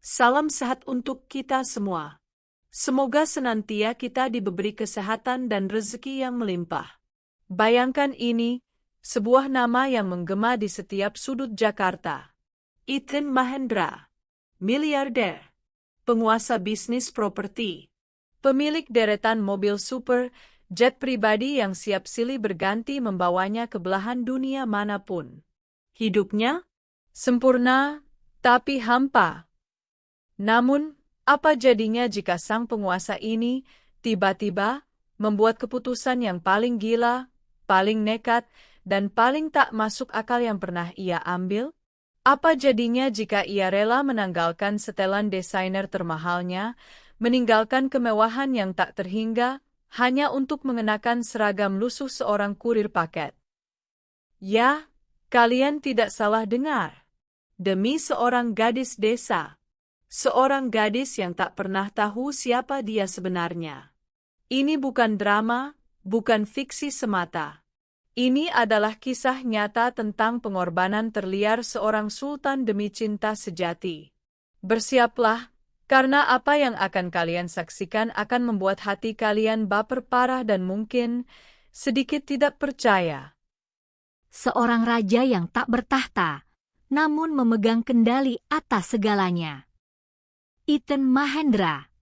Salam sehat untuk kita semua. Semoga senantiasa kita diberi kesehatan dan rezeki yang melimpah. Bayangkan ini, sebuah nama yang menggema di setiap sudut Jakarta. Ethan Mahendra, miliarder, penguasa bisnis properti, pemilik deretan mobil super, jet pribadi yang siap silih berganti membawanya ke belahan dunia manapun. Hidupnya sempurna, tapi hampa. Namun, apa jadinya jika sang penguasa ini tiba-tiba membuat keputusan yang paling gila, paling nekat, dan paling tak masuk akal yang pernah ia ambil? Apa jadinya jika ia rela menanggalkan setelan desainer termahalnya, meninggalkan kemewahan yang tak terhingga, hanya untuk mengenakan seragam lusuh seorang kurir paket? Ya, kalian tidak salah dengar. Demi seorang gadis desa. Seorang gadis yang tak pernah tahu siapa dia sebenarnya. Ini bukan drama, bukan fiksi semata. Ini adalah kisah nyata tentang pengorbanan terliar seorang sultan demi cinta sejati. Bersiaplah, karena apa yang akan kalian saksikan akan membuat hati kalian baper parah dan mungkin sedikit tidak percaya. Seorang raja yang tak bertahta, namun memegang kendali atas segalanya. Ethan Mahendra.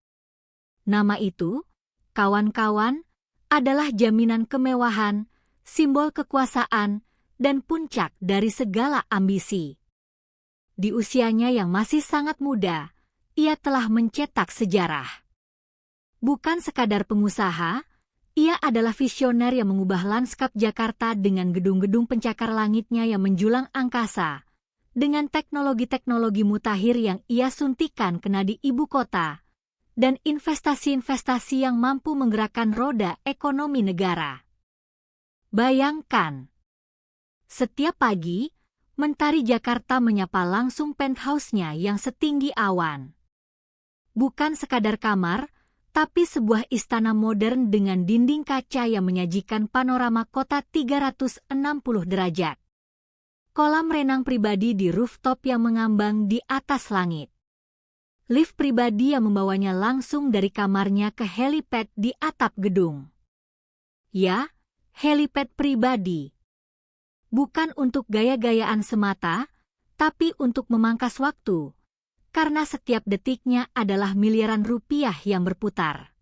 Nama itu, kawan-kawan, adalah jaminan kemewahan, simbol kekuasaan, dan puncak dari segala ambisi. Di usianya yang masih sangat muda, ia telah mencetak sejarah. Bukan sekadar pengusaha, ia adalah visioner yang mengubah lanskap Jakarta dengan gedung-gedung pencakar langitnya yang menjulang angkasa, dengan teknologi-teknologi mutakhir yang ia suntikan ke nadi ibu kota, dan investasi-investasi yang mampu menggerakkan roda ekonomi negara. Bayangkan, setiap pagi, Mentari Jakarta menyapa langsung penthouse-nya yang setinggi awan. Bukan sekadar kamar, tapi sebuah istana modern dengan dinding kaca yang menyajikan panorama kota 360 derajat. Kolam renang pribadi di rooftop yang mengambang di atas langit. Lift pribadi yang membawanya langsung dari kamarnya ke helipad di atap gedung. Ya, helipad pribadi. Bukan untuk gaya-gayaan semata, tapi untuk memangkas waktu, karena setiap detiknya adalah miliaran rupiah yang berputar.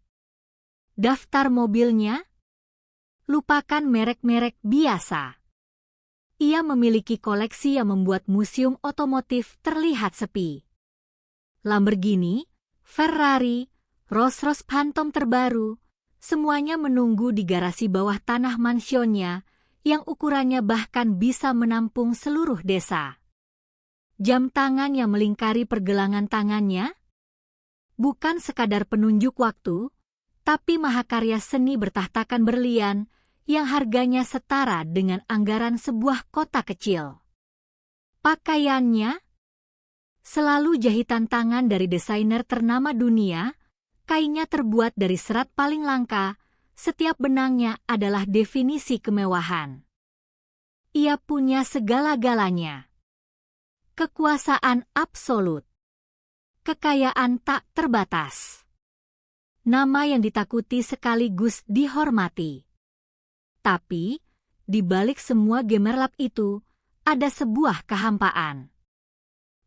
Daftar mobilnya? Lupakan merek-merek biasa. Ia memiliki koleksi yang membuat museum otomotif terlihat sepi. Lamborghini, Ferrari, Rolls-Royce Phantom terbaru, semuanya menunggu di garasi bawah tanah mansionnya yang ukurannya bahkan bisa menampung seluruh desa. Jam tangan yang melingkari pergelangan tangannya? Bukan sekadar penunjuk waktu, tapi mahakarya seni bertahtakan berlian yang harganya setara dengan anggaran sebuah kota kecil. Pakaiannya? Selalu jahitan tangan dari desainer ternama dunia, kainnya terbuat dari serat paling langka, setiap benangnya adalah definisi kemewahan. Ia punya segala-galanya. Kekuasaan absolut. Kekayaan tak terbatas. Nama yang ditakuti sekaligus dihormati. Tapi, di balik semua gemerlap itu, ada sebuah kehampaan.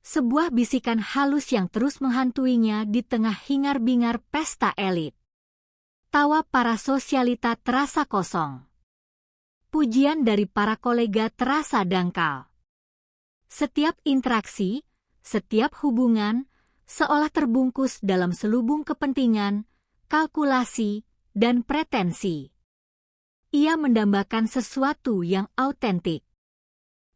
Sebuah bisikan halus yang terus menghantuinya di tengah hingar-bingar pesta elit. Tawa para sosialita terasa kosong. Pujian dari para kolega terasa dangkal. Setiap interaksi, setiap hubungan, seolah terbungkus dalam selubung kepentingan, kalkulasi, dan pretensi. Ia mendambakan sesuatu yang autentik.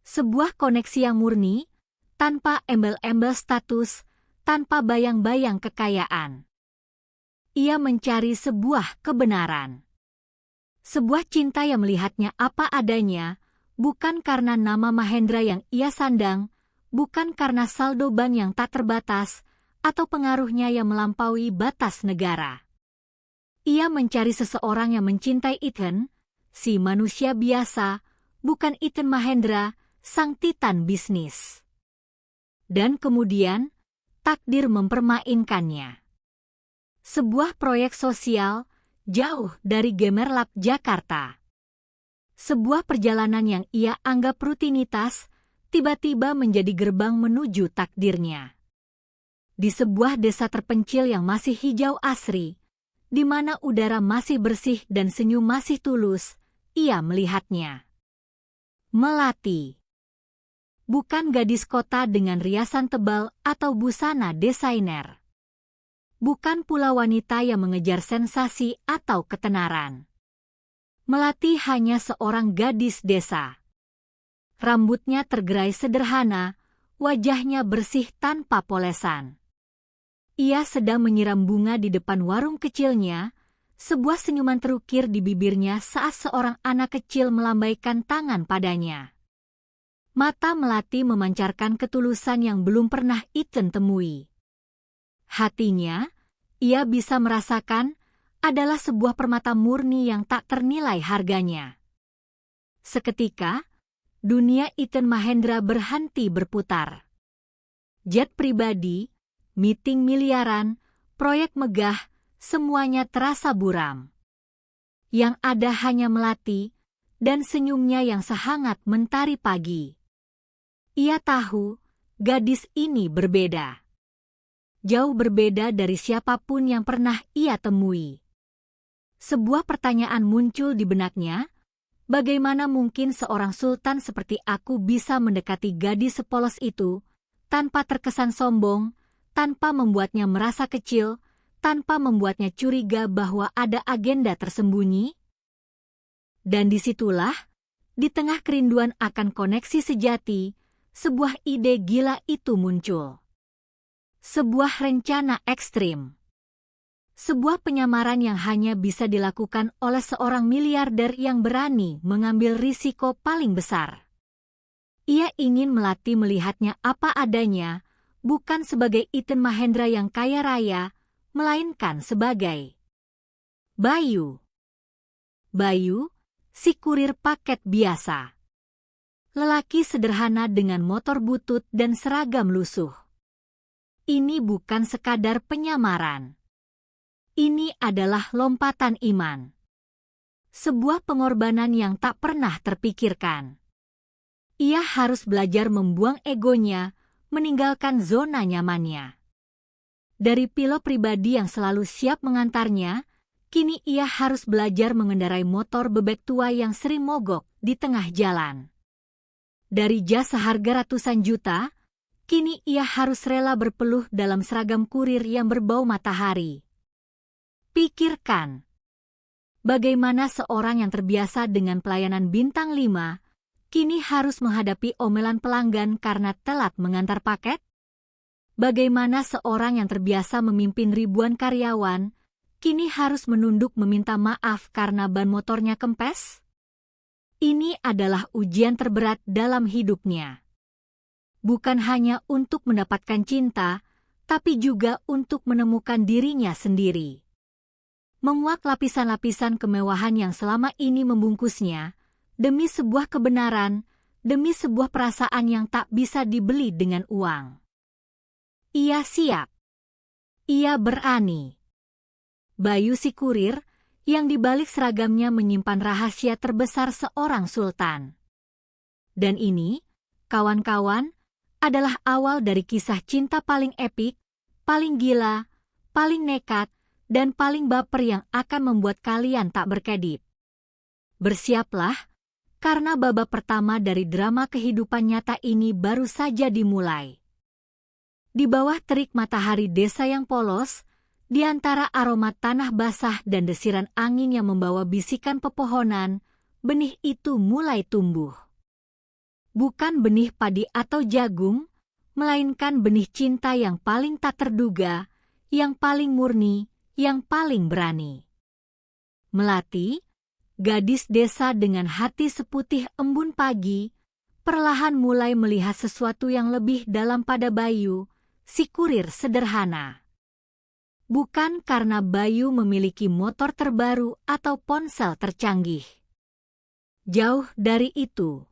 Sebuah koneksi yang murni, tanpa embel-embel status, tanpa bayang-bayang kekayaan. Ia mencari sebuah kebenaran. Sebuah cinta yang melihatnya apa adanya, bukan karena nama Mahendra yang ia sandang, bukan karena saldo bank yang tak terbatas, atau pengaruhnya yang melampaui batas negara. Ia mencari seseorang yang mencintai Ethan, si manusia biasa, bukan Ethan Mahendra, sang titan bisnis. Dan kemudian, takdir mempermainkannya. Sebuah proyek sosial jauh dari Gemerlap Jakarta. Sebuah perjalanan yang ia anggap rutinitas, tiba-tiba menjadi gerbang menuju takdirnya. Di sebuah desa terpencil yang masih hijau asri, di mana udara masih bersih dan senyum masih tulus, ia melihatnya. Melati. Bukan gadis kota dengan riasan tebal atau busana desainer. Bukan pula wanita yang mengejar sensasi atau ketenaran. Melati hanya seorang gadis desa. Rambutnya tergerai sederhana, wajahnya bersih tanpa polesan. Ia sedang menyiram bunga di depan warung kecilnya, sebuah senyuman terukir di bibirnya saat seorang anak kecil melambaikan tangan padanya. Mata Melati memancarkan ketulusan yang belum pernah Iten temui. Hatinya, ia bisa merasakan, adalah sebuah permata murni yang tak ternilai harganya. Seketika, dunia Iten Mahendra berhenti berputar. Jet pribadi, meeting miliaran, proyek megah, semuanya terasa buram. Yang ada hanya Melati, dan senyumnya yang sehangat mentari pagi. Ia tahu, gadis ini berbeda. Jauh berbeda dari siapapun yang pernah ia temui. Sebuah pertanyaan muncul di benaknya, bagaimana mungkin seorang sultan seperti aku bisa mendekati gadis sepolos itu, tanpa terkesan sombong, tanpa membuatnya merasa kecil, tanpa membuatnya curiga bahwa ada agenda tersembunyi? Dan disitulah, di tengah kerinduan akan koneksi sejati, sebuah ide gila itu muncul. Sebuah rencana ekstrim. Sebuah penyamaran yang hanya bisa dilakukan oleh seorang miliarder yang berani mengambil risiko paling besar. Ia ingin Melati melihatnya apa adanya, bukan sebagai Iten Mahendra yang kaya raya, melainkan sebagai Bayu. Bayu, si kurir paket biasa. Lelaki sederhana dengan motor butut dan seragam lusuh. Ini bukan sekadar penyamaran. Ini adalah lompatan iman. Sebuah pengorbanan yang tak pernah terpikirkan. Ia harus belajar membuang egonya, meninggalkan zona nyamannya. Dari pilot pribadi yang selalu siap mengantarnya, kini ia harus belajar mengendarai motor bebek tua yang sering mogok di tengah jalan. Dari jas seharga ratusan juta, kini ia harus rela berpeluh dalam seragam kurir yang berbau matahari. Pikirkan, bagaimana seorang yang terbiasa dengan pelayanan bintang 5, kini harus menghadapi omelan pelanggan karena telat mengantar paket? Bagaimana seorang yang terbiasa memimpin ribuan karyawan, kini harus menunduk meminta maaf karena ban motornya kempes? Ini adalah ujian terberat dalam hidupnya. Bukan hanya untuk mendapatkan cinta, tapi juga untuk menemukan dirinya sendiri. Menguak lapisan-lapisan kemewahan yang selama ini membungkusnya, demi sebuah kebenaran, demi sebuah perasaan yang tak bisa dibeli dengan uang. Ia siap. Ia berani. Bayu si kurir, yang di balik seragamnya menyimpan rahasia terbesar seorang sultan. Dan ini, kawan-kawan, adalah awal dari kisah cinta paling epik, paling gila, paling nekat, dan paling baper yang akan membuat kalian tak berkedip. Bersiaplah, karena babak pertama dari drama kehidupan nyata ini baru saja dimulai. Di bawah terik matahari desa yang polos, di antara aroma tanah basah dan desiran angin yang membawa bisikan pepohonan, benih itu mulai tumbuh. Bukan benih padi atau jagung, melainkan benih cinta yang paling tak terduga, yang paling murni, yang paling berani. Melati, gadis desa dengan hati seputih embun pagi, perlahan mulai melihat sesuatu yang lebih dalam pada Bayu, si kurir sederhana. Bukan karena Bayu memiliki motor terbaru atau ponsel tercanggih. Jauh dari itu.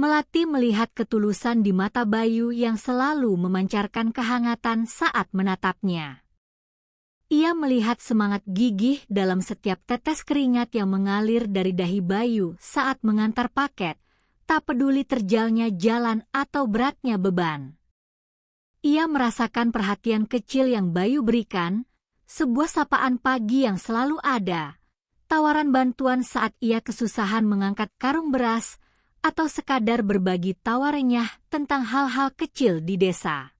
Melati melihat ketulusan di mata Bayu yang selalu memancarkan kehangatan saat menatapnya. Ia melihat semangat gigih dalam setiap tetes keringat yang mengalir dari dahi Bayu saat mengantar paket, tak peduli terjalnya jalan atau beratnya beban. Ia merasakan perhatian kecil yang Bayu berikan, sebuah sapaan pagi yang selalu ada, tawaran bantuan saat ia kesusahan mengangkat karung beras, atau sekadar berbagi tawa renyah tentang hal-hal kecil di desa.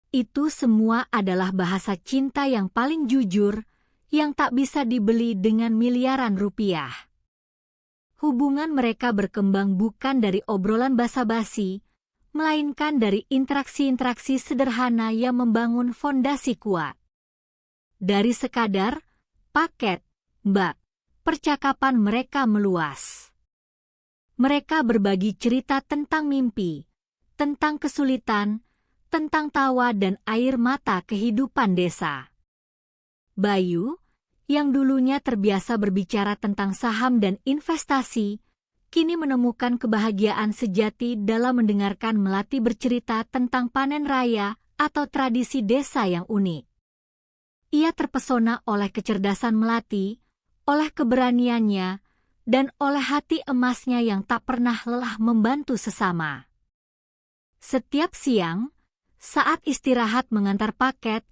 Itu semua adalah bahasa cinta yang paling jujur, yang tak bisa dibeli dengan miliaran rupiah. Hubungan mereka berkembang bukan dari obrolan basa-basi, melainkan dari interaksi-interaksi sederhana yang membangun fondasi kuat. Dari sekadar, paket, Mbak, percakapan mereka meluas. Mereka berbagi cerita tentang mimpi, tentang kesulitan, tentang tawa dan air mata kehidupan desa. Bayu, yang dulunya terbiasa berbicara tentang saham dan investasi, kini menemukan kebahagiaan sejati dalam mendengarkan Melati bercerita tentang panen raya atau tradisi desa yang unik. Ia terpesona oleh kecerdasan Melati, oleh keberaniannya, dan oleh hati emasnya yang tak pernah lelah membantu sesama. Setiap siang, saat istirahat mengantar paket,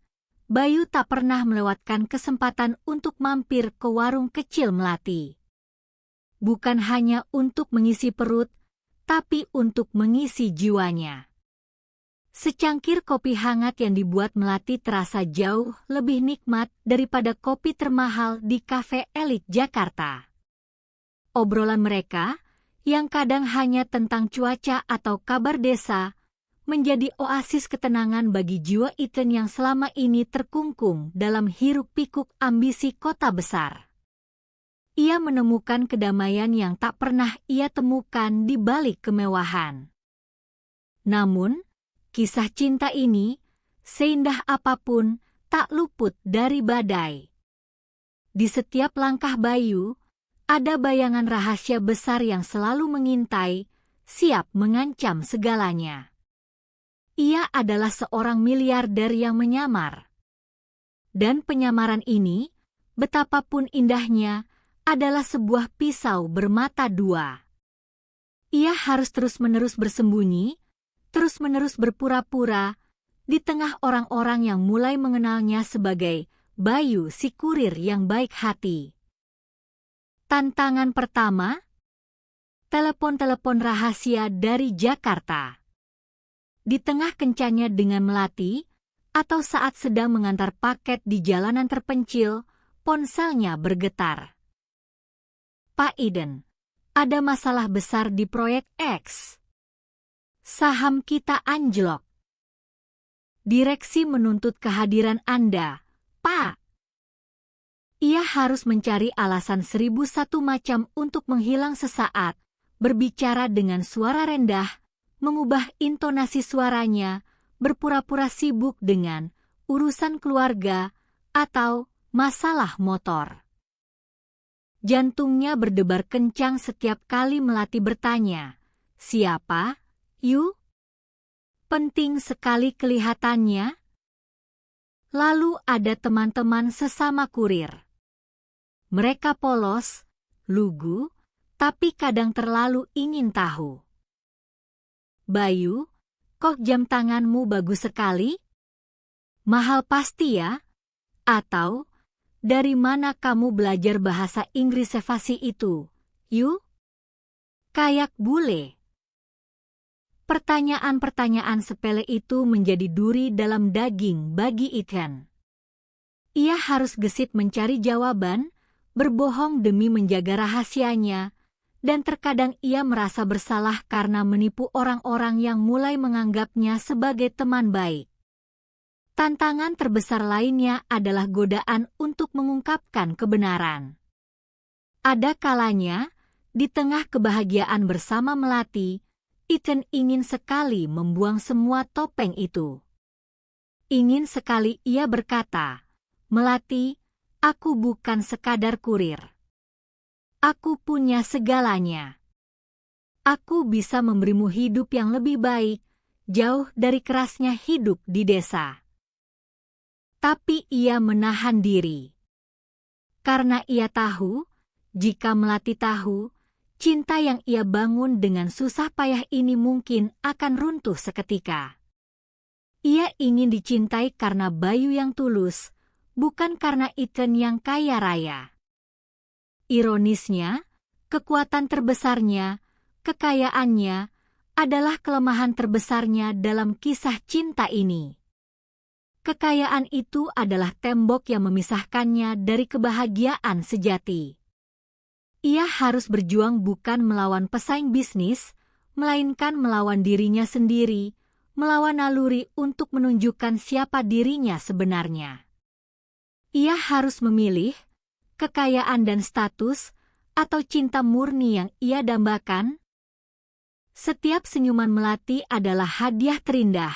Bayu tak pernah melewatkan kesempatan untuk mampir ke warung kecil Melati. Bukan hanya untuk mengisi perut, tapi untuk mengisi jiwanya. Secangkir kopi hangat yang dibuat Melati terasa jauh lebih nikmat daripada kopi termahal di kafe elit Jakarta. Obrolan mereka, yang kadang hanya tentang cuaca atau kabar desa, menjadi oasis ketenangan bagi jiwa Ethan yang selama ini terkungkung dalam hiruk-pikuk ambisi kota besar. Ia menemukan kedamaian yang tak pernah ia temukan di balik kemewahan. Namun, kisah cinta ini, seindah apapun, tak luput dari badai. Di setiap langkah Bayu, ada bayangan rahasia besar yang selalu mengintai, siap mengancam segalanya. Ia adalah seorang miliarder yang menyamar. Dan penyamaran ini, betapapun indahnya, adalah sebuah pisau bermata dua. Ia harus terus-menerus bersembunyi, terus-menerus berpura-pura, di tengah orang-orang yang mulai mengenalnya sebagai Bayu si kurir yang baik hati. Tantangan pertama, telepon-telepon rahasia dari Jakarta. Di tengah kencannya dengan Melati, atau saat sedang mengantar paket di jalanan terpencil, ponselnya bergetar. Pak Iden, ada masalah besar di proyek X. Saham kita anjlok. Direksi menuntut kehadiran Anda, Pak. Ia harus mencari alasan 1001 macam untuk menghilang sesaat, berbicara dengan suara rendah, mengubah intonasi suaranya, berpura-pura sibuk dengan urusan keluarga atau masalah motor. Jantungnya berdebar kencang setiap kali Melati bertanya, "Siapa, Yu?" Penting sekali kelihatannya. Lalu ada teman-teman sesama kurir. Mereka polos, lugu, tapi kadang terlalu ingin tahu. "Bayu, kok jam tanganmu bagus sekali? Mahal pasti ya? Atau, dari mana kamu belajar bahasa Inggris sevasi itu, Yu? Kayak bule." Pertanyaan-pertanyaan sepele itu menjadi duri dalam daging bagi Ethan. Ia harus gesit mencari jawaban, berbohong demi menjaga rahasianya, dan terkadang ia merasa bersalah karena menipu orang-orang yang mulai menganggapnya sebagai teman baik. Tantangan terbesar lainnya adalah godaan untuk mengungkapkan kebenaran. Ada kalanya, di tengah kebahagiaan bersama Melati, Ethan ingin sekali membuang semua topeng itu. Ingin sekali ia berkata, "Melati, aku bukan sekadar kurir. Aku punya segalanya. Aku bisa memberimu hidup yang lebih baik, jauh dari kerasnya hidup di desa. Tapi ia menahan diri. Karena ia tahu, jika Melati tahu, cinta yang ia bangun dengan susah payah ini mungkin akan runtuh seketika. Ia ingin dicintai karena Bayu yang tulus, bukan karena Ethan yang kaya raya. Ironisnya, kekuatan terbesarnya, kekayaannya, adalah kelemahan terbesarnya dalam kisah cinta ini. Kekayaan itu adalah tembok yang memisahkannya dari kebahagiaan sejati. Ia harus berjuang bukan melawan pesaing bisnis, melainkan melawan dirinya sendiri, melawan naluri untuk menunjukkan siapa dirinya sebenarnya. Ia harus memilih kekayaan dan status atau cinta murni yang ia dambakan. Setiap senyuman Melati adalah hadiah terindah.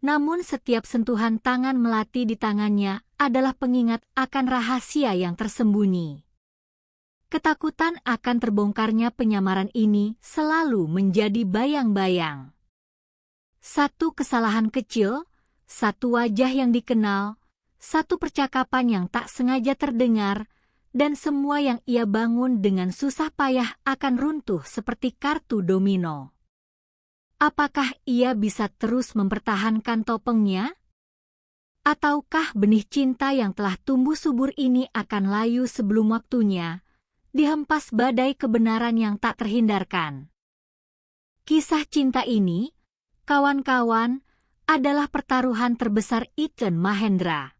Namun setiap sentuhan tangan Melati di tangannya adalah pengingat akan rahasia yang tersembunyi. Ketakutan akan terbongkarnya penyamaran ini selalu menjadi bayang-bayang. Satu kesalahan kecil, satu wajah yang dikenal, satu percakapan yang tak sengaja terdengar, dan semua yang ia bangun dengan susah payah akan runtuh seperti kartu domino. Apakah ia bisa terus mempertahankan topengnya? Ataukah benih cinta yang telah tumbuh subur ini akan layu sebelum waktunya, dihempas badai kebenaran yang tak terhindarkan? Kisah cinta ini, kawan-kawan, adalah pertaruhan terbesar Ethan Mahendra.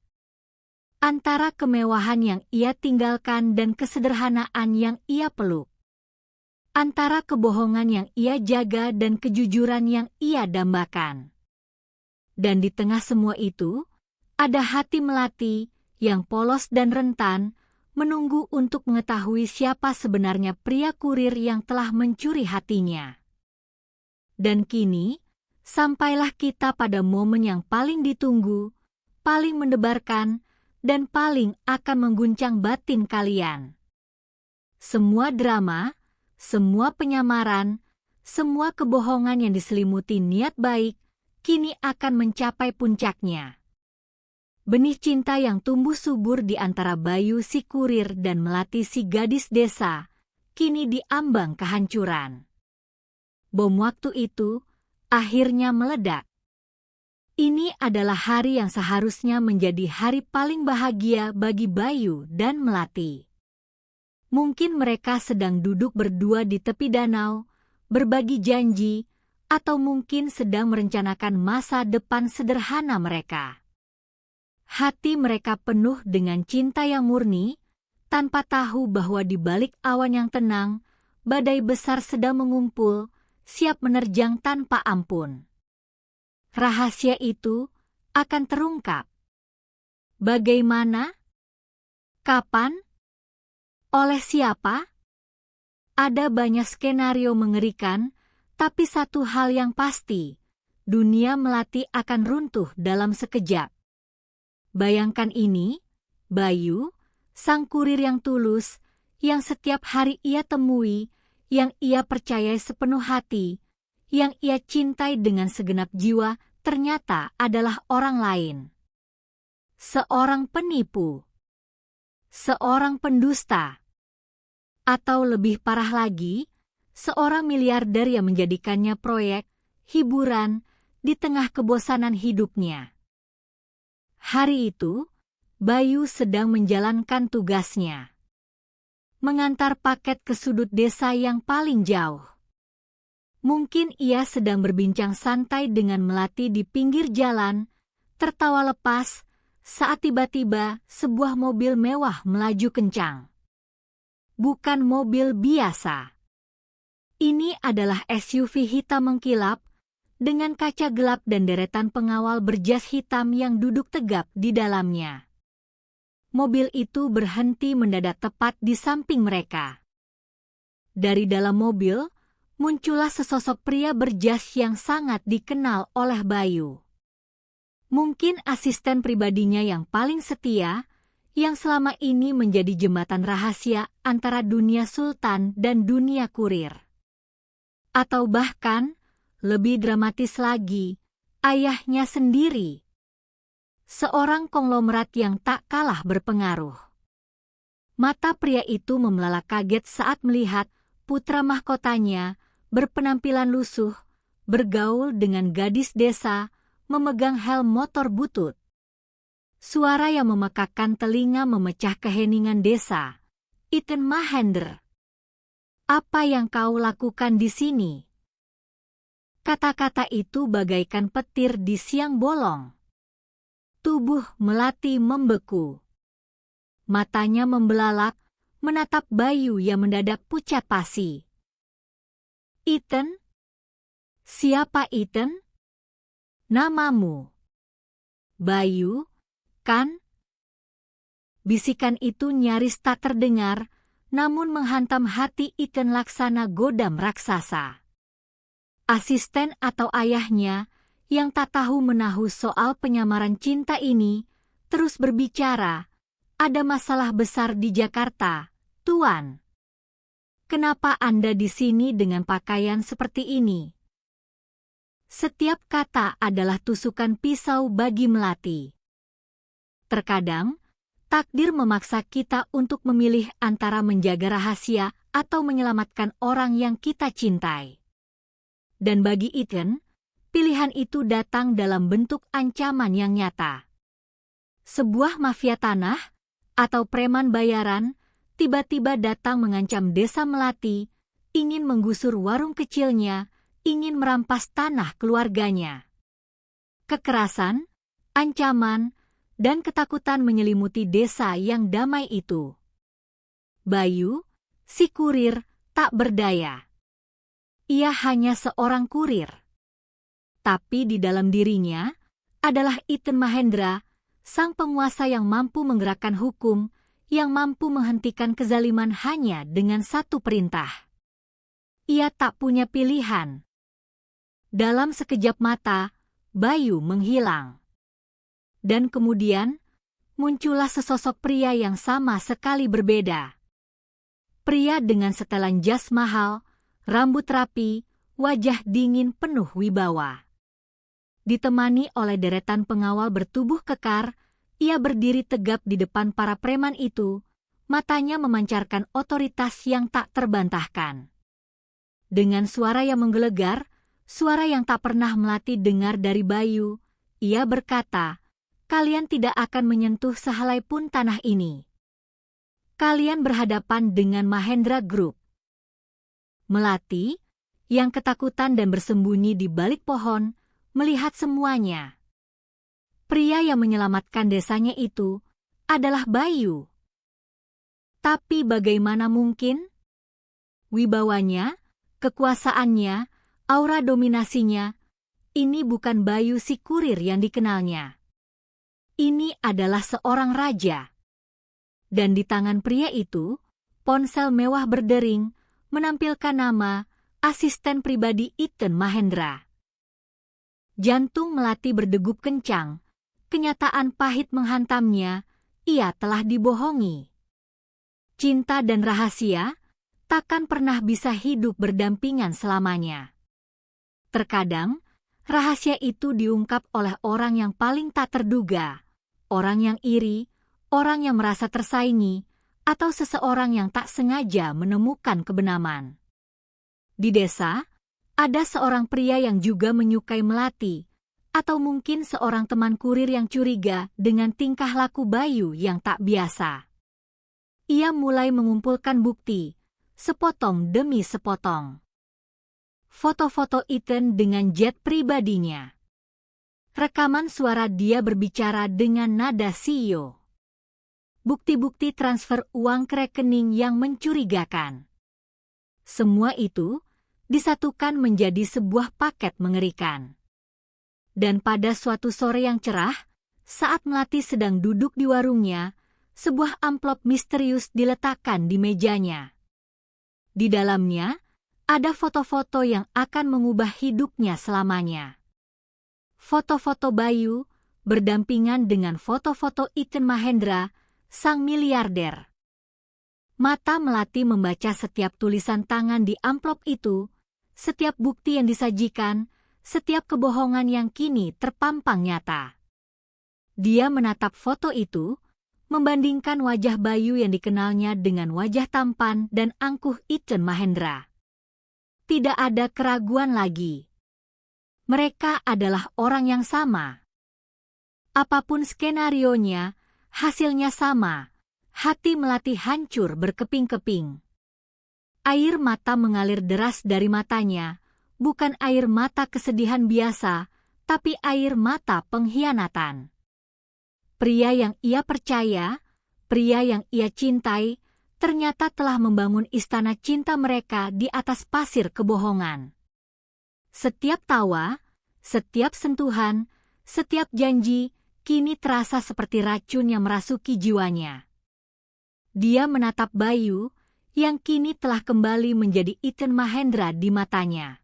Antara kemewahan yang ia tinggalkan dan kesederhanaan yang ia peluk. Antara kebohongan yang ia jaga dan kejujuran yang ia dambakan. Dan di tengah semua itu, ada hati Melati yang polos dan rentan, menunggu untuk mengetahui siapa sebenarnya pria kurir yang telah mencuri hatinya. Dan kini, sampailah kita pada momen yang paling ditunggu, paling mendebarkan, dan paling akan mengguncang batin kalian. Semua drama, semua penyamaran, semua kebohongan yang diselimuti niat baik, kini akan mencapai puncaknya. Benih cinta yang tumbuh subur di antara Bayu si kurir dan Melati si gadis desa, kini diambang kehancuran. Bom waktu itu akhirnya meledak. Ini adalah hari yang seharusnya menjadi hari paling bahagia bagi Bayu dan Melati. Mungkin mereka sedang duduk berdua di tepi danau, berbagi janji, atau mungkin sedang merencanakan masa depan sederhana mereka. Hati mereka penuh dengan cinta yang murni, tanpa tahu bahwa di balik awan yang tenang, badai besar sedang mengumpul, siap menerjang tanpa ampun. Rahasia itu akan terungkap. Bagaimana? Kapan? Oleh siapa? Ada banyak skenario mengerikan, tapi satu hal yang pasti, dunia Melati akan runtuh dalam sekejap. Bayangkan ini, Bayu, sang kurir yang tulus, yang setiap hari ia temui, yang ia percayai sepenuh hati, yang ia cintai dengan segenap jiwa, ternyata adalah orang lain. Seorang penipu. Seorang pendusta. Atau lebih parah lagi, seorang miliarder yang menjadikannya proyek, hiburan, di tengah kebosanan hidupnya. Hari itu, Bayu sedang menjalankan tugasnya. Mengantar paket ke sudut desa yang paling jauh. Mungkin ia sedang berbincang santai dengan Melati di pinggir jalan, tertawa lepas, saat tiba-tiba sebuah mobil mewah melaju kencang. Bukan mobil biasa. Ini adalah SUV hitam mengkilap, dengan kaca gelap dan deretan pengawal berjas hitam yang duduk tegap di dalamnya. Mobil itu berhenti mendadak tepat di samping mereka. Dari dalam mobil, muncullah sesosok pria berjas yang sangat dikenal oleh Bayu. Mungkin asisten pribadinya yang paling setia, yang selama ini menjadi jembatan rahasia antara dunia sultan dan dunia kurir. Atau bahkan, lebih dramatis lagi, ayahnya sendiri. Seorang konglomerat yang tak kalah berpengaruh. Mata pria itu membelalak kaget saat melihat putra mahkotanya berpenampilan lusuh, bergaul dengan gadis desa, memegang helm motor butut. Suara yang memekakkan telinga memecah keheningan desa. Ethan Mahendra, apa yang kau lakukan di sini? Kata-kata itu bagaikan petir di siang bolong. Tubuh Melati membeku. Matanya membelalak, menatap Bayu yang mendadak pucat pasi. Ethan? Siapa Ethan? Namamu? Bayu, kan? Bisikan itu nyaris tak terdengar, namun menghantam hati Ethan laksana godam raksasa. Asisten atau ayahnya, yang tak tahu menahu soal penyamaran cinta ini, terus berbicara, ada masalah besar di Jakarta, Tuan. Kenapa Anda di sini dengan pakaian seperti ini? Setiap kata adalah tusukan pisau bagi Melati. Terkadang, takdir memaksa kita untuk memilih antara menjaga rahasia atau menyelamatkan orang yang kita cintai. Dan bagi Ethan, pilihan itu datang dalam bentuk ancaman yang nyata. Sebuah mafia tanah atau preman bayaran tiba-tiba datang mengancam desa Melati, ingin menggusur warung kecilnya, ingin merampas tanah keluarganya. Kekerasan, ancaman, dan ketakutan menyelimuti desa yang damai itu. Bayu, si kurir, tak berdaya. Ia hanya seorang kurir. Tapi di dalam dirinya adalah Ethan Mahendra, sang penguasa yang mampu menggerakkan hukum, yang mampu menghentikan kezaliman hanya dengan satu perintah. Ia tak punya pilihan. Dalam sekejap mata, Bayu menghilang. Dan kemudian, muncullah sesosok pria yang sama sekali berbeda. Pria dengan setelan jas mahal, rambut rapi, wajah dingin penuh wibawa. Ditemani oleh deretan pengawal bertubuh kekar, ia berdiri tegap di depan para preman itu, matanya memancarkan otoritas yang tak terbantahkan. Dengan suara yang menggelegar, suara yang tak pernah Melati dengar dari Bayu, ia berkata, "Kalian tidak akan menyentuh sehelai pun tanah ini. Kalian berhadapan dengan Mahendra Group." Melati, yang ketakutan dan bersembunyi di balik pohon, melihat semuanya. Pria yang menyelamatkan desanya itu adalah Bayu. Tapi bagaimana mungkin? Wibawanya, kekuasaannya, aura dominasinya, ini bukan Bayu si kurir yang dikenalnya. Ini adalah seorang raja. Dan di tangan pria itu, ponsel mewah berdering, menampilkan nama asisten pribadi Ethan Mahendra. Jantung Melati berdegup kencang, kenyataan pahit menghantamnya, ia telah dibohongi. Cinta dan rahasia takkan pernah bisa hidup berdampingan selamanya. Terkadang, rahasia itu diungkap oleh orang yang paling tak terduga, orang yang iri, orang yang merasa tersaingi, atau seseorang yang tak sengaja menemukan kebenaran. Di desa, ada seorang pria yang juga menyukai Melati, atau mungkin seorang teman kurir yang curiga dengan tingkah laku Bayu yang tak biasa. Ia mulai mengumpulkan bukti, sepotong demi sepotong. Foto-foto Ethan dengan jet pribadinya. Rekaman suara dia berbicara dengan nada CEO. Bukti-bukti transfer uang ke rekening yang mencurigakan. Semua itu disatukan menjadi sebuah paket mengerikan. Dan pada suatu sore yang cerah, saat Melati sedang duduk di warungnya, sebuah amplop misterius diletakkan di mejanya. Di dalamnya, ada foto-foto yang akan mengubah hidupnya selamanya. Foto-foto Bayu berdampingan dengan foto-foto Ethan Mahendra, sang miliarder. Mata Melati membaca setiap tulisan tangan di amplop itu, setiap bukti yang disajikan, setiap kebohongan yang kini terpampang nyata. Dia menatap foto itu, membandingkan wajah Bayu yang dikenalnya dengan wajah tampan dan angkuh Ethan Mahendra. Tidak ada keraguan lagi. Mereka adalah orang yang sama. Apapun skenarionya, hasilnya sama. Hati Melati hancur berkeping-keping. Air mata mengalir deras dari matanya, bukan air mata kesedihan biasa, tapi air mata pengkhianatan. Pria yang ia percaya, pria yang ia cintai, ternyata telah membangun istana cinta mereka di atas pasir kebohongan. Setiap tawa, setiap sentuhan, setiap janji, kini terasa seperti racun yang merasuki jiwanya. Dia menatap Bayu, yang kini telah kembali menjadi Ethan Mahendra di matanya.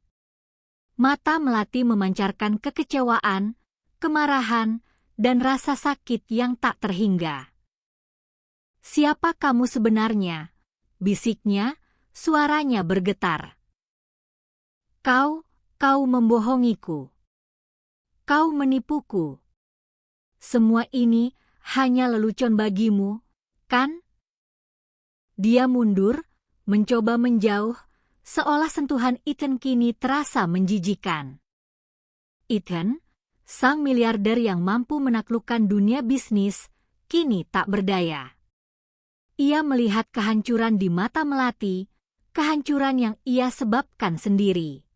Mata Melati memancarkan kekecewaan, kemarahan, dan rasa sakit yang tak terhingga. "Siapa kamu sebenarnya?" bisiknya, suaranya bergetar. Kau membohongiku. Kau menipuku. Semua ini hanya lelucon bagimu, kan? Dia mundur, mencoba menjauh, seolah sentuhan Ethan kini terasa menjijikan. Ethan, sang miliarder yang mampu menaklukkan dunia bisnis, kini tak berdaya. Ia melihat kehancuran di mata Melati, kehancuran yang ia sebabkan sendiri.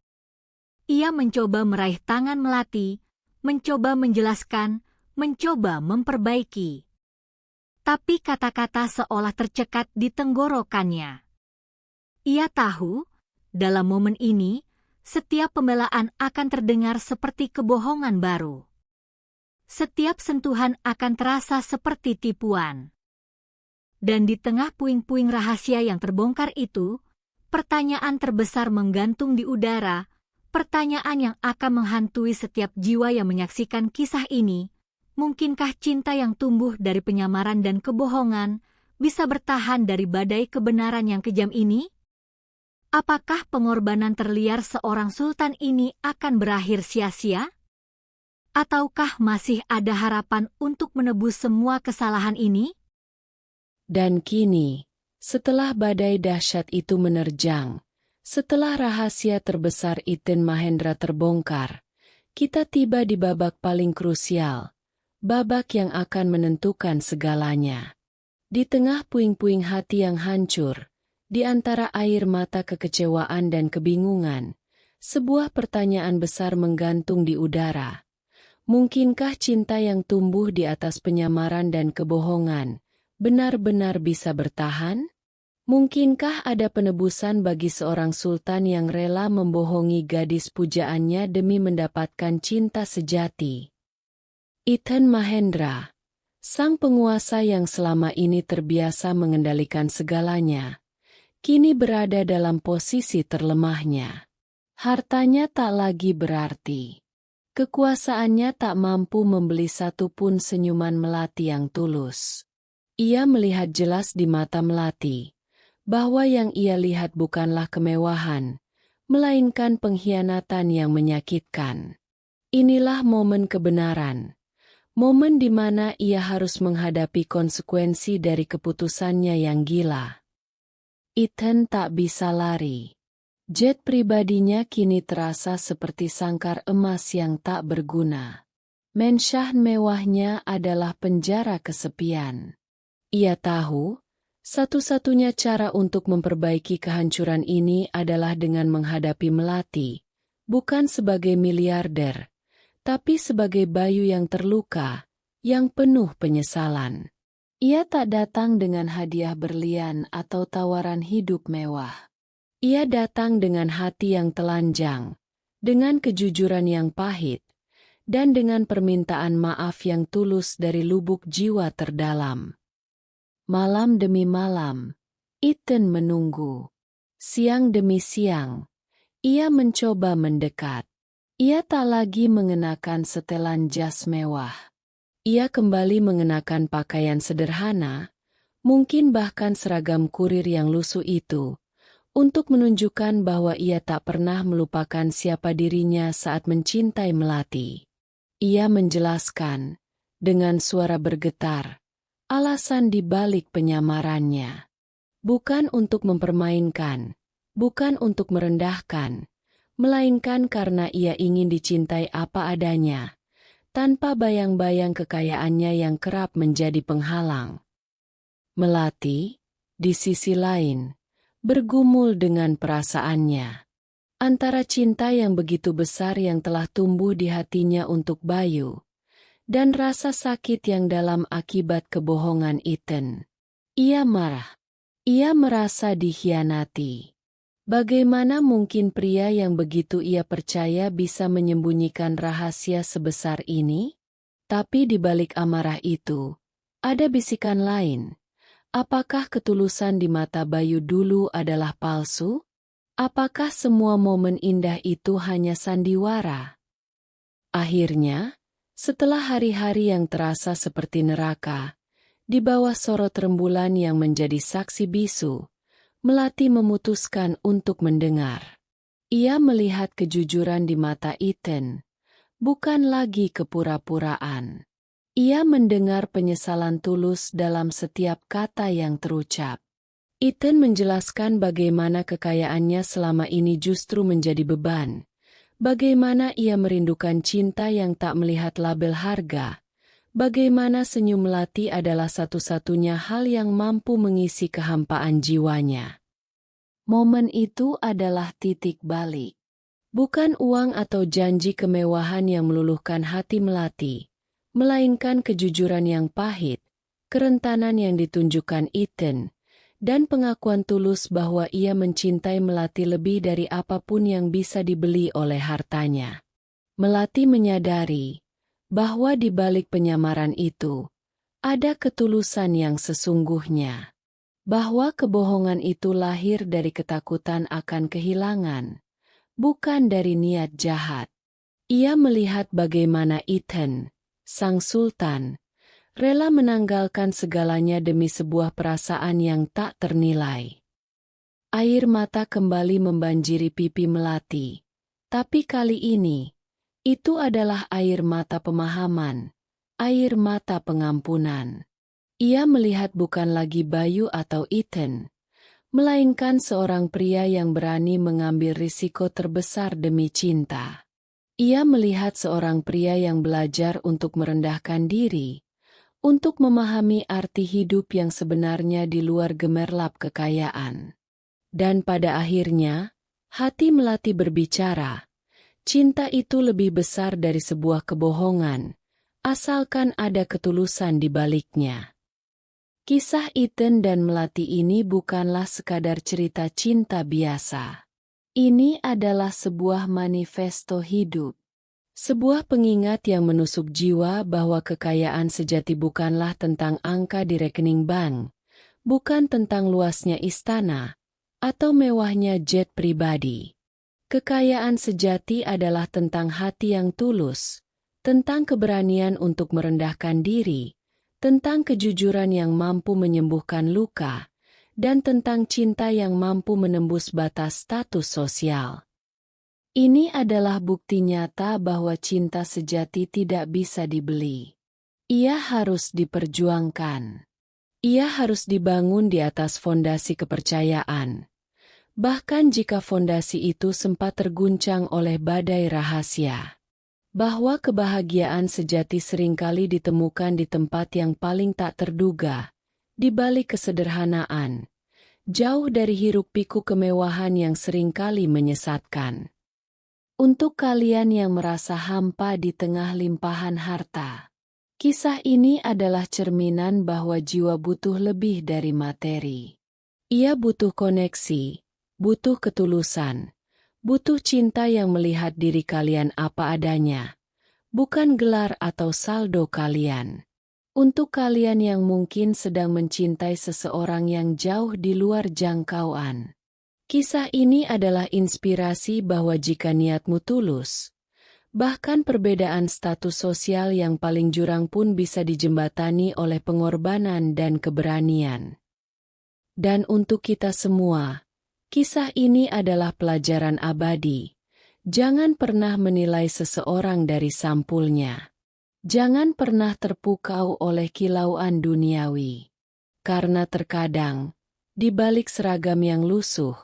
Ia mencoba meraih tangan Melati, mencoba menjelaskan, mencoba memperbaiki. Tapi kata-kata seolah tercekat di tenggorokannya. Ia tahu, dalam momen ini, setiap pembelaan akan terdengar seperti kebohongan baru. Setiap sentuhan akan terasa seperti tipuan. Dan di tengah puing-puing rahasia yang terbongkar itu, pertanyaan terbesar menggantung di udara, pertanyaan yang akan menghantui setiap jiwa yang menyaksikan kisah ini. Mungkinkah cinta yang tumbuh dari penyamaran dan kebohongan bisa bertahan dari badai kebenaran yang kejam ini? Apakah pengorbanan terliar seorang sultan ini akan berakhir sia-sia? Ataukah masih ada harapan untuk menebus semua kesalahan ini? Dan kini, setelah badai dahsyat itu menerjang, setelah rahasia terbesar Ethan Mahendra terbongkar, kita tiba di babak paling krusial. Babak yang akan menentukan segalanya. Di tengah puing-puing hati yang hancur, di antara air mata kekecewaan dan kebingungan, sebuah pertanyaan besar menggantung di udara. Mungkinkah cinta yang tumbuh di atas penyamaran dan kebohongan benar-benar bisa bertahan? Mungkinkah ada penebusan bagi seorang sultan yang rela membohongi gadis pujaannya demi mendapatkan cinta sejati? Ethan Mahendra, sang penguasa yang selama ini terbiasa mengendalikan segalanya, kini berada dalam posisi terlemahnya. Hartanya tak lagi berarti. Kekuasaannya tak mampu membeli satupun senyuman Melati yang tulus. Ia melihat jelas di mata Melati, bahwa yang ia lihat bukanlah kemewahan, melainkan pengkhianatan yang menyakitkan. Inilah momen kebenaran. Momen di mana ia harus menghadapi konsekuensi dari keputusannya yang gila. Ethan tak bisa lari. Jet pribadinya kini terasa seperti sangkar emas yang tak berguna. Mansion mewahnya adalah penjara kesepian. Ia tahu, satu-satunya cara untuk memperbaiki kehancuran ini adalah dengan menghadapi Melati, bukan sebagai miliarder, tapi sebagai Bayu yang terluka, yang penuh penyesalan. Ia tak datang dengan hadiah berlian atau tawaran hidup mewah. Ia datang dengan hati yang telanjang, dengan kejujuran yang pahit, dan dengan permintaan maaf yang tulus dari lubuk jiwa terdalam. Malam demi malam, Ethan menunggu. Siang demi siang, ia mencoba mendekat. Ia tak lagi mengenakan setelan jas mewah. Ia kembali mengenakan pakaian sederhana, mungkin bahkan seragam kurir yang lusuh itu, untuk menunjukkan bahwa ia tak pernah melupakan siapa dirinya saat mencintai Melati. Ia menjelaskan, dengan suara bergetar, alasan di balik penyamarannya. Bukan untuk mempermainkan, bukan untuk merendahkan, melainkan karena ia ingin dicintai apa adanya, tanpa bayang-bayang kekayaannya yang kerap menjadi penghalang. Melati, di sisi lain, bergumul dengan perasaannya. Antara cinta yang begitu besar yang telah tumbuh di hatinya untuk Bayu, dan rasa sakit yang dalam akibat kebohongan Ethan. Ia marah. Ia merasa dikhianati. Bagaimana mungkin pria yang begitu ia percaya bisa menyembunyikan rahasia sebesar ini? Tapi di balik amarah itu, ada bisikan lain. Apakah ketulusan di mata Bayu dulu adalah palsu? Apakah semua momen indah itu hanya sandiwara? Akhirnya, setelah hari-hari yang terasa seperti neraka, di bawah sorot rembulan yang menjadi saksi bisu, Melati memutuskan untuk mendengar. Ia melihat kejujuran di mata Ethan, bukan lagi kepura-puraan. Ia mendengar penyesalan tulus dalam setiap kata yang terucap. Ethan menjelaskan bagaimana kekayaannya selama ini justru menjadi beban. Bagaimana ia merindukan cinta yang tak melihat label harga. Bagaimana senyum Melati adalah satu-satunya hal yang mampu mengisi kehampaan jiwanya. Momen itu adalah titik balik. Bukan uang atau janji kemewahan yang meluluhkan hati Melati, melainkan kejujuran yang pahit, kerentanan yang ditunjukkan Ethan, dan pengakuan tulus bahwa ia mencintai Melati lebih dari apapun yang bisa dibeli oleh hartanya. Melati menyadari bahwa di balik penyamaran itu, ada ketulusan yang sesungguhnya. Bahwa kebohongan itu lahir dari ketakutan akan kehilangan, bukan dari niat jahat. Ia melihat bagaimana Ethan, sang sultan, rela menanggalkan segalanya demi sebuah perasaan yang tak ternilai. Air mata kembali membanjiri pipi Melati, tapi kali ini, itu adalah air mata pemahaman, air mata pengampunan. Ia melihat bukan lagi Bayu atau Ethan, melainkan seorang pria yang berani mengambil risiko terbesar demi cinta. Ia melihat seorang pria yang belajar untuk merendahkan diri, untuk memahami arti hidup yang sebenarnya di luar gemerlap kekayaan. Dan pada akhirnya, hati Melati berbicara. Cinta itu lebih besar dari sebuah kebohongan, asalkan ada ketulusan di baliknya. Kisah Ethan dan Melati ini bukanlah sekadar cerita cinta biasa. Ini adalah sebuah manifesto hidup. Sebuah pengingat yang menusuk jiwa bahwa kekayaan sejati bukanlah tentang angka di rekening bank, bukan tentang luasnya istana, atau mewahnya jet pribadi. Kekayaan sejati adalah tentang hati yang tulus, tentang keberanian untuk merendahkan diri, tentang kejujuran yang mampu menyembuhkan luka, dan tentang cinta yang mampu menembus batas status sosial. Ini adalah bukti nyata bahwa cinta sejati tidak bisa dibeli. Ia harus diperjuangkan. Ia harus dibangun di atas fondasi kepercayaan. Bahkan jika fondasi itu sempat terguncang oleh badai rahasia. Bahwa kebahagiaan sejati seringkali ditemukan di tempat yang paling tak terduga, di balik kesederhanaan, jauh dari hiruk-pikuk kemewahan yang seringkali menyesatkan. Untuk kalian yang merasa hampa di tengah limpahan harta, kisah ini adalah cerminan bahwa jiwa butuh lebih dari materi. Ia butuh koneksi, butuh ketulusan, butuh cinta yang melihat diri kalian apa adanya, bukan gelar atau saldo kalian. Untuk kalian yang mungkin sedang mencintai seseorang yang jauh di luar jangkauan, kisah ini adalah inspirasi bahwa jika niatmu tulus, bahkan perbedaan status sosial yang paling jurang pun bisa dijembatani oleh pengorbanan dan keberanian. Dan untuk kita semua, Kisah ini adalah pelajaran abadi. Jangan pernah menilai seseorang dari sampulnya. Jangan pernah terpukau oleh kilauan duniawi. Karena terkadang, di balik seragam yang lusuh,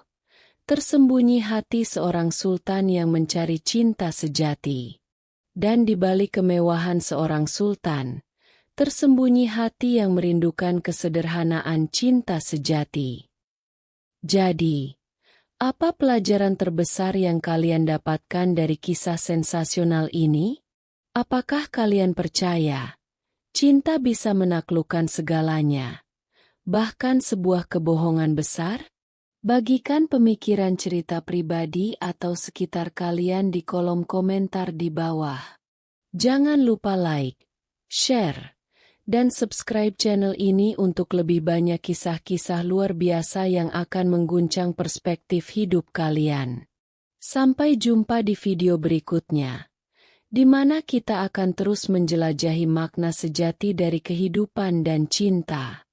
tersembunyi hati seorang sultan yang mencari cinta sejati. Dan di balik kemewahan seorang sultan, tersembunyi hati yang merindukan kesederhanaan cinta sejati. Jadi, apa pelajaran terbesar yang kalian dapatkan dari kisah sensasional ini? Apakah kalian percaya, cinta bisa menaklukkan segalanya, bahkan sebuah kebohongan besar? Bagikan pemikiran cerita pribadi atau sekitar kalian di kolom komentar di bawah. Jangan lupa like, share, dan subscribe channel ini untuk lebih banyak kisah-kisah luar biasa yang akan mengguncang perspektif hidup kalian. Sampai jumpa di video berikutnya, di mana kita akan terus menjelajahi makna sejati dari kehidupan dan cinta.